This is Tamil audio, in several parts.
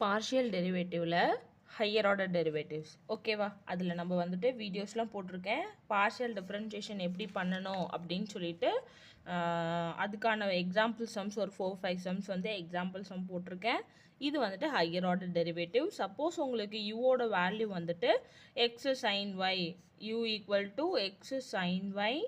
partial derivative higher order derivatives ஓகேவா அதில் நம்ம வந்துட்டு வீடியோஸ்லாம் போட்டிருக்கேன் partial differentiation எப்படி பண்ணணும் அப்படின்னு சொல்லிட்டு அதுக்கான எக்ஸாம்பிள் சம்ஸ் ஒரு 4-5 சம்ஸ் வந்து எக்ஸாம்பிள் சம் போட்டிருக்கேன் இது வந்துட்டு ஹையர் ஆர்டர் டெரிவேட்டிவ் சப்போஸ் உங்களுக்கு யூவோட வேல்யூ வந்துட்டு X sine Y U equal to X sine Y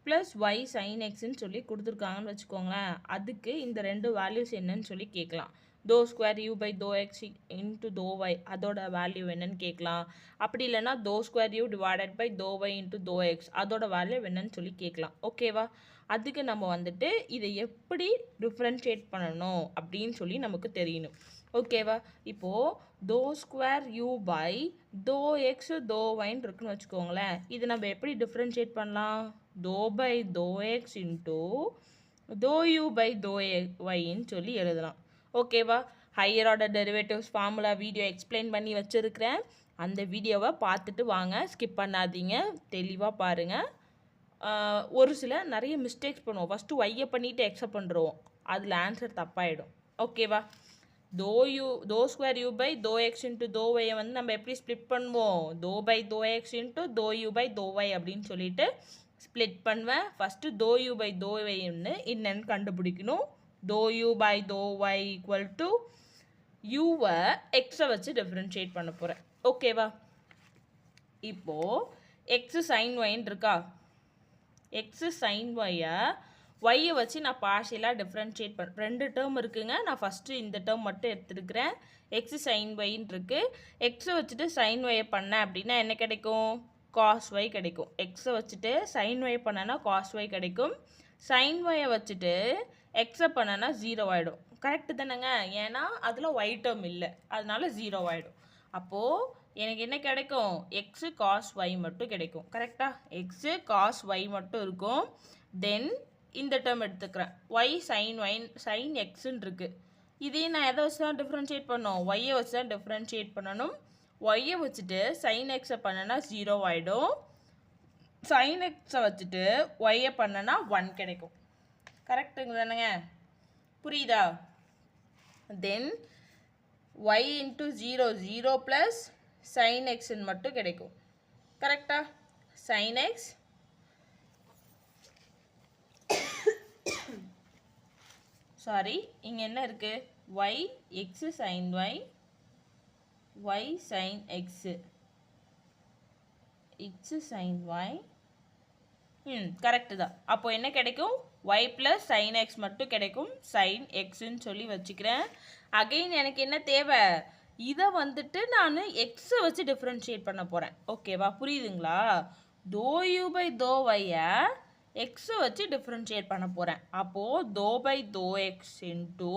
plus Y sine எக்ஸ்ன்னு சொல்லி கொடுத்துருக்காங்கன்னு வச்சுக்கோங்களேன் அதுக்கு இந்த ரெண்டு வேல்யூஸ் என்னன்னு சொல்லி கேட்கலாம் dou square u by dou x into dou y அதோட வேல்யூ என்னன்னு கேட்கலாம் அப்படி இல்லைன்னா dou square u divided by dou y into dou x அதோட வேல்யூ என்னன்னு சொல்லி கேட்கலாம் ஓகேவா அதுக்கு நம்ம வந்துட்டு இதை எப்படி டிஃப்ரென்ஷியேட் பண்ணணும் அப்படின்னு சொல்லி நமக்கு தெரியணும் ஓகேவா இப்போது dou square u by dou x dou yன்னு இருக்குன்னு வச்சுக்கோங்களேன் இது நம்ம எப்படி டிஃப்ரென்ஷியேட் பண்ணலாம் dou by dou x into dou u by dou yன்னு சொல்லி எழுதலாம் ஓகேவா higher order derivatives formula video explain பண்ணி வச்சுருக்கிறேன் அந்த வீடியோவை பார்த்துட்டு வாங்க ஸ்கிப் பண்ணாதீங்க தெளிவாக பாருங்கள் ஒரு சில நிறைய மிஸ்டேக்ஸ் பண்ணுவோம் ஃபஸ்ட்டு ஒய்யை பண்ணிவிட்டு எக்ஸப்ட் பண்ணுறோம் அதில் ஆன்சர் தப்பாயிடும் ஓகேவா dou square u by dou x into dou y வந்து நம்ம எப்படி ஸ்ப்ளிட் பண்ணுவோம் dou by dou x into dou u by dou y அப்படின்னு சொல்லிட்டு ஸ்ப்ளிட் பண்ணுவேன் first dou u by dou y என்னன்னு கண்டுபிடிக்கணும் dou u by dou y equal to u-வை x வச்சு டிஃப்ரென்ஷியேட் பண்ண போகிறேன் ஓகேவா இப்போது x sin y இருக்கா x sin y-யை வச்சு நான் பார்ஷியலாக டிஃப்ரென்ஷியேட் ரெண்டு டேர்ம் இருக்குங்க நான் ஃபஸ்ட்டு இந்த டேர்ம் மட்டும் எடுத்துருக்கிறேன் x sin y-ன்னு இருக்குது x வச்சுட்டு sin y பண்ணேன் அப்படின்னா என்ன கிடைக்கும் cos y கிடைக்கும் x வச்சுட்டு sin y பண்ணேன்னா cos y கிடைக்கும் sin y-யை வச்சுட்டு எக்ஸை பண்ணனா 0 ஆகிடும் கரெக்டு தானேங்க ஏன்னா அதில் ஒய் டேர்ம் இல்லை அதனால 0 ஆகிடும் அப்போது எனக்கு என்ன கிடைக்கும் எக்ஸு காஸ் ஒய் மட்டும் கிடைக்கும் கரெக்டாக எக்ஸு காஸ் ஒய் மட்டும் இருக்கும் தென் இந்த டேர்ம் எடுத்துக்கிறேன் ஒய் சைன் எக்ஸுன்னு இருக்குது இதையும் நான் எதை வச்சு தான் டிஃப்ரென்ஷியேட் பண்ணணும் ஒய்யை வச்சு தான் டிஃப்ரென்ஷியேட் பண்ணணும் ஒய்யை வச்சுட்டு சைன் எக்ஸை பண்ணனா 0 ஆகிடும் சைன் எக்ஸை வச்சுட்டு ஒய்யை பண்ணனா 1 கிடைக்கும் கரெக்டுங்க தானேங்க புரியுதா தென் y இன்ட்டு 0 ப்ளஸ் சைன் எக்ஸ்ன்னு மட்டும் கிடைக்கும் கரெக்டா சைன் எக்ஸ் சாரி இங்கே என்ன இருக்குது y x sine y sine x x sine y correct தான் அப்போ என்ன கிடைக்கும் y ப்ளஸ் சைன் எக்ஸ் மட்டும் கிடைக்கும் சைன் எக்ஸ்ன்னு சொல்லி வச்சுக்கிறேன் அகைன் எனக்கு என்ன தேவை இதை வந்துட்டு நான் எக்ஸை வச்சு டிஃப்ரென்ஷியேட் பண்ண போகிறேன் ஓகேவா புரியுதுங்களா dou u by dou y-யை எக்ஸை வச்சு டிஃப்ரென்ஷியேட் பண்ண போகிறேன் அப்போது dou by dou x into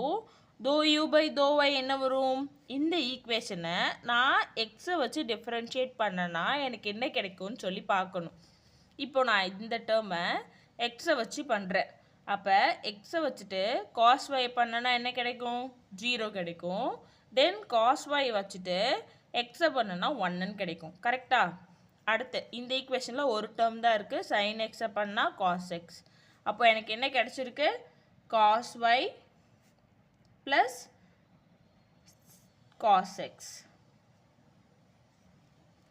dou u by dou y என்ன வரும் இந்த ஈக்குவேஷனை நான் எக்ஸை வச்சு டிஃப்ரென்ஷியேட் பண்ணனா எனக்கு என்ன கிடைக்கும்னு சொல்லி பார்க்கணும் இப்போ நான் இந்த டேர்மை எக்ஸை வச்சு பண்ணுறேன் அப்போ எக்ஸை வச்சுட்டு காஸ் ஒய் பண்ணனா என்ன கிடைக்கும் 0 கிடைக்கும் தென் காஸ் ஒய் வச்சுட்டு எக்ஸை பண்ணனா 1ன்னு கிடைக்கும் கரெக்டா அடுத்து இந்த ஈக்குவேஷனில் ஒரு டேர்ம் தான் இருக்குது சைன் எக்ஸை பண்ணால் காஸ் எக்ஸ் அப்போ எனக்கு என்ன கிடச்சிருக்கு cos Y plus cos x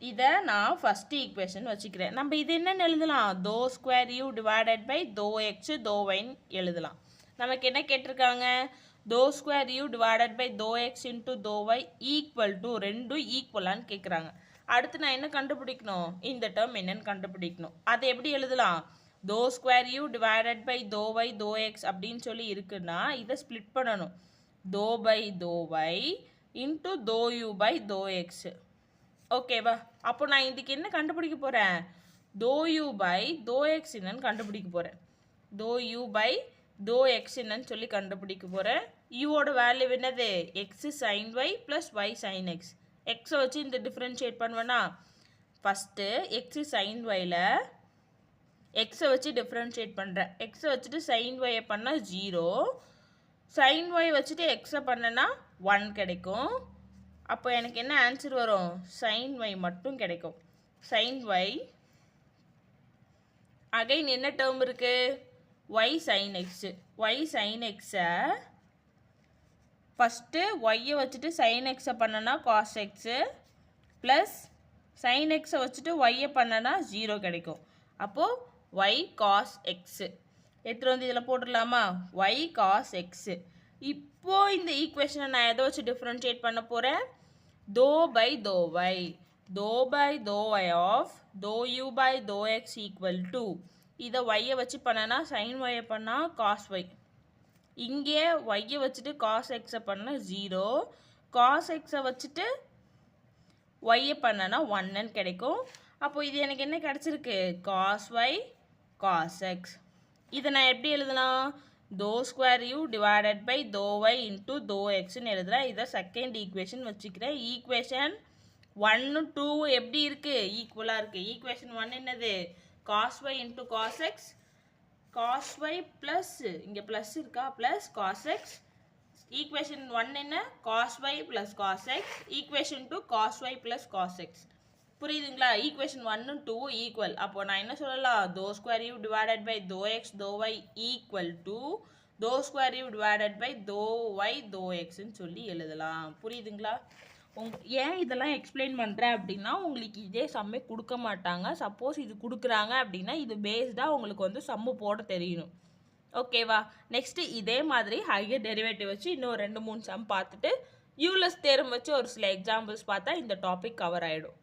இதை நான் ஃபஸ்ட்டு ஈக்குவேஷன் வச்சுக்கிறேன் நம்ம இது என்னென்னு எழுதலாம் dou square u divided by dou x dou yன்னு எழுதலாம் நமக்கு என்ன கேட்டிருக்காங்க dou square u divided by dou x into dou y equal to ரெண்டும் ஈக்குவலான்னு கேட்குறாங்க அடுத்து நான் என்ன கண்டுபிடிக்கணும் இந்த டேர்ம் என்னன்னு கண்டுபிடிக்கணும் அதை எப்படி எழுதலாம் dou square u divided by dou y dou x அப்படின்னு சொல்லி இருக்குன்னா இதை ஸ்ப்ளிட் பண்ணணும் dou by dou y into dou u by dou x ஓகேவா அப்போ நான் இதுக்கு என்ன கண்டுபிடிக்க போகிறேன் dou u by dou x என்னன்னு கண்டுபிடிக்க போகிறேன் dou u by dou x என்னன்னு சொல்லி கண்டுபிடிக்க போகிறேன் யூவோட வேல்யூ என்னது x sin y plus y sin x எக்ஸை வச்சு இந்த டிஃப்ரென்ஷியேட் பண்ணுவேன்னா ஃபஸ்ட்டு x sin yல எக்ஸை வச்சு டிஃப்ரென்ஷியேட் பண்ணுறேன் எக்ஸை வச்சுட்டு sin y பண்ணால் 0 sin y வச்சுட்டு எக்ஸை பண்ணனா 1 கிடைக்கும் அப்போ எனக்கு என்ன ஆன்சர் வரும் sin y மட்டும் கிடைக்கும் sin y அகைன் என்ன டேர்ம் இருக்குது y sin x y sin x first ஒய்யை வச்சுட்டு சைன் எக்ஸை பண்ணனா காஸ் எக்ஸு ப்ளஸ் சைன் எக்ஸை வச்சுட்டு ஒய்யை பண்ணனா 0 கிடைக்கும். அப்போது ஒய் காஸ் எக்ஸு எடுத்துகிட்டு வந்து இதில் போட்டுடலாமா? Y cos x. இப்போது இந்த ஈக்குவேஷனை நான் எதை வச்சு டிஃப்ரென்ஷியேட் பண்ண போகிறேன்? dou by dou y. dou by dou y of dou u by dou x equal to இதை ஒய்யை வச்சு பண்ணனா சைன் ஒய்யை பண்ணால் காஸ் ஒய். இங்கே ஒய்யை வச்சுட்டு காஸ் எக்ஸை பண்ண 0, காஸ் எக்ஸை வச்சுட்டு ஒய்யை பண்ணனா 1ன்னு கிடைக்கும். அப்போது இது எனக்கு என்ன கிடச்சிருக்கு? Cos y cos x. இதை நான் எப்படி எழுதலாம்? dou square u divided by dou y into dou xன்னு எழுதுகிறேன். இதை செகண்ட் ஈக்குவேஷன் வச்சுக்கிறேன். ஈக்குவேஷன் 1 2 எப்படி இருக்குது? ஈக்குவலாக இருக்குது. ஈக்குவேஷன் 1 என்னது? Cos Y into cos X, cos Y plus இங்கே ப்ளஸ் இருக்கா ப்ளஸ் காஸ் எக்ஸ். ஈக்குவேஷன் 1 என்ன? Cos Y plus cos X. Equation 2 cos Y plus cos X. புரியுதுங்களா? Equation 1 2 equal. அப்போ நான் என்ன சொல்லலாம்? dou square u divided by dou x dou y equal to dou square u divided by dou y dou xன்னு சொல்லி எழுதலாம். புரியுதுங்களா? ஏன் இதெல்லாம் எக்ஸ்பிளைன் பண்ணுறேன் அப்படின்னா உங்களுக்கு இதே சம்மே கொடுக்க மாட்டாங்க. சப்போஸ் இது கொடுக்குறாங்க அப்படின்னா இது பேஸ்டாக உங்களுக்கு வந்து சம்மு போட தெரியணும். ஓகேவா? நெக்ஸ்ட்டு இதே மாதிரி ஹையர் டெரிவேட்டிவ் வச்சு இன்னும் 2 3 சம் பார்த்துட்டு யூலர்ஸ் தேர்ம் வச்சு ஒரு சில எக்ஸாம்பிள்ஸ் பார்த்தா இந்த டாபிக் கவர் ஆகிடும்.